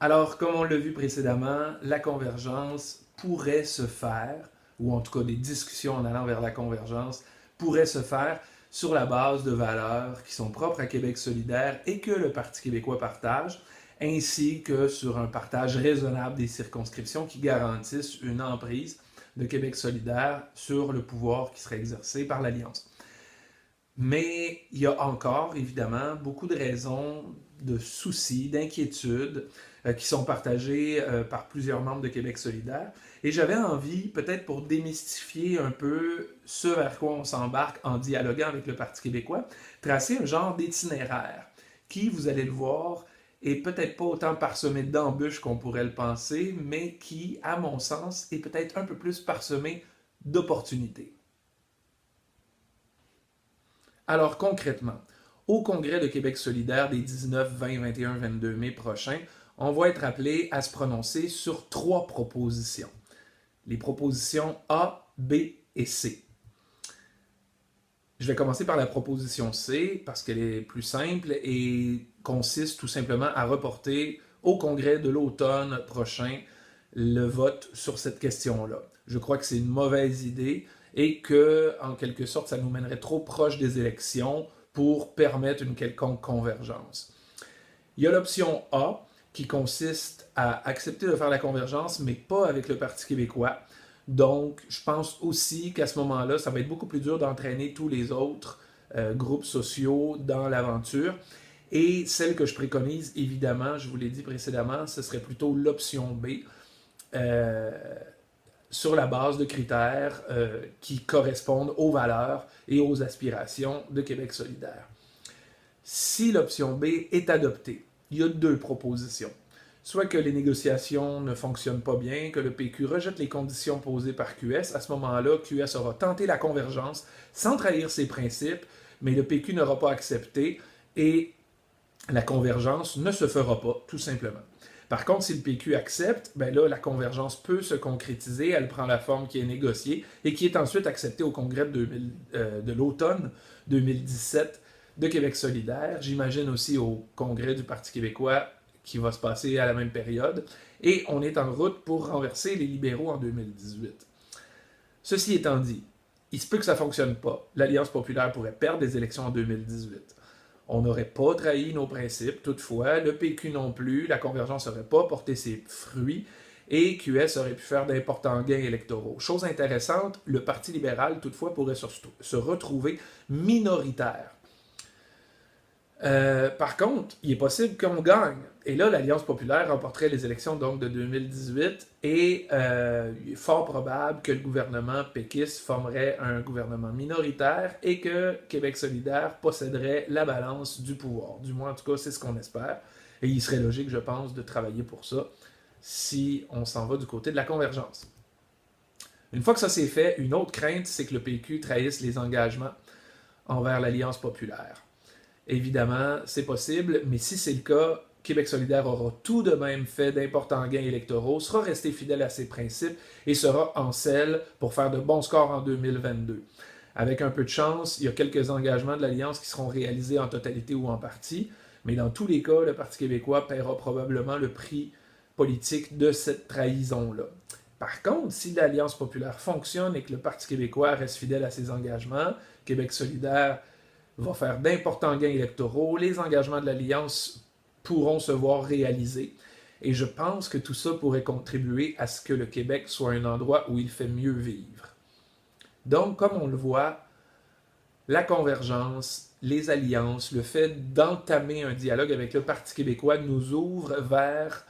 Alors, comme on l'a vu précédemment, la convergence pourrait se faire, ou en tout cas des discussions en allant vers la convergence, pourraient se faire sur la base de valeurs qui sont propres à Québec solidaire et que le Parti québécois partage, ainsi que sur un partage raisonnable des circonscriptions qui garantissent une emprise de Québec solidaire sur le pouvoir qui serait exercé par l'Alliance. Mais il y a encore, évidemment, beaucoup de raisons de soucis, d'inquiétudes qui sont partagées par plusieurs membres de Québec solidaire. Et j'avais envie, peut-être pour démystifier un peu ce vers quoi on s'embarque en dialoguant avec le Parti québécois, tracer un genre d'itinéraire qui, vous allez le voir, est peut-être pas autant parsemé d'embûches qu'on pourrait le penser, mais qui, à mon sens, est peut-être un peu plus parsemé d'opportunités. Alors concrètement, au Congrès de Québec solidaire des 19, 20, 21, 22 mai prochains, on va être appelé à se prononcer sur trois propositions. Les propositions A, B et C. Je vais commencer par la proposition C parce qu'elle est plus simple et consiste tout simplement à reporter au Congrès de l'automne prochain le vote sur cette question-là. Je crois que c'est une mauvaise idée et que, en quelque sorte, ça nous mènerait trop proche des élections pour permettre une quelconque convergence. Il y a l'option A qui consiste à accepter de faire la convergence, mais pas avec le Parti québécois. Donc, je pense aussi qu'à ce moment-là, ça va être beaucoup plus dur d'entraîner tous les autres groupes sociaux dans l'aventure. Et celle que je préconise, évidemment, je vous l'ai dit précédemment, ce serait plutôt l'option B, euh, sur la base de critères qui correspondent aux valeurs et aux aspirations de Québec solidaire. Si l'option B est adoptée, il y a deux propositions. Soit que les négociations ne fonctionnent pas bien, que le PQ rejette les conditions posées par QS. À ce moment-là, QS aura tenté la convergence sans trahir ses principes, mais le PQ n'aura pas accepté et la convergence ne se fera pas, tout simplement. Par contre, si le PQ accepte, ben là, la convergence peut se concrétiser, elle prend la forme qui est négociée et qui est ensuite acceptée au congrès de l'automne 2017 de Québec solidaire. J'imagine aussi au congrès du Parti québécois qui va se passer à la même période. Et on est en route pour renverser les libéraux en 2018. Ceci étant dit, il se peut que ça ne fonctionne pas. L'Alliance populaire pourrait perdre les élections en 2018. On n'aurait pas trahi nos principes, toutefois, le PQ non plus, la convergence n'aurait pas porté ses fruits et QS aurait pu faire d'importants gains électoraux. Chose intéressante, le Parti libéral, toutefois, pourrait se retrouver minoritaire. Par contre, il est possible qu'on gagne. Et là, l'Alliance populaire remporterait les élections donc de 2018 et il est fort probable que le gouvernement péquiste formerait un gouvernement minoritaire et que Québec solidaire posséderait la balance du pouvoir. Du moins, en tout cas, c'est ce qu'on espère. Et il serait logique, je pense, de travailler pour ça si on s'en va du côté de la convergence. Une fois que ça s'est fait, une autre crainte, c'est que le PQ trahisse les engagements envers l'Alliance populaire. Évidemment, c'est possible, mais si c'est le cas, Québec solidaire aura tout de même fait d'importants gains électoraux, sera resté fidèle à ses principes et sera en selle pour faire de bons scores en 2022. Avec un peu de chance, il y a quelques engagements de l'Alliance qui seront réalisés en totalité ou en partie, mais dans tous les cas, le Parti québécois paiera probablement le prix politique de cette trahison-là. Par contre, si l'Alliance populaire fonctionne et que le Parti québécois reste fidèle à ses engagements, Québec solidaire va faire d'importants gains électoraux, les engagements de l'Alliance pourront se voir réalisés. Et je pense que tout ça pourrait contribuer à ce que le Québec soit un endroit où il fait mieux vivre. Donc, comme on le voit, la convergence, les alliances, le fait d'entamer un dialogue avec le Parti québécois nous ouvre vers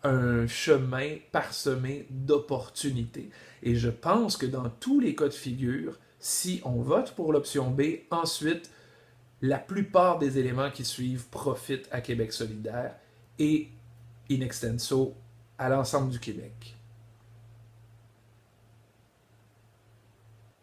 un chemin parsemé d'opportunités. Et je pense que dans tous les cas de figure, si on vote pour l'option B, ensuite, la plupart des éléments qui suivent profitent à Québec solidaire et, in extenso, à l'ensemble du Québec.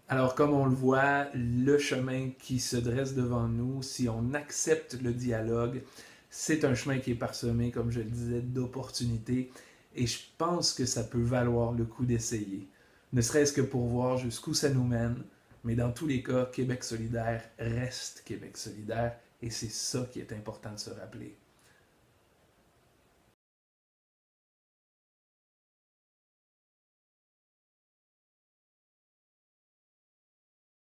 Alors, comme on le voit, le chemin qui se dresse devant nous, si on accepte le dialogue, c'est un chemin qui est parsemé, comme je le disais, d'opportunités. Et je pense que ça peut valoir le coup d'essayer. Ne serait-ce que pour voir jusqu'où ça nous mène. Mais dans tous les cas, Québec solidaire reste Québec solidaire. Et c'est ça qui est important de se rappeler.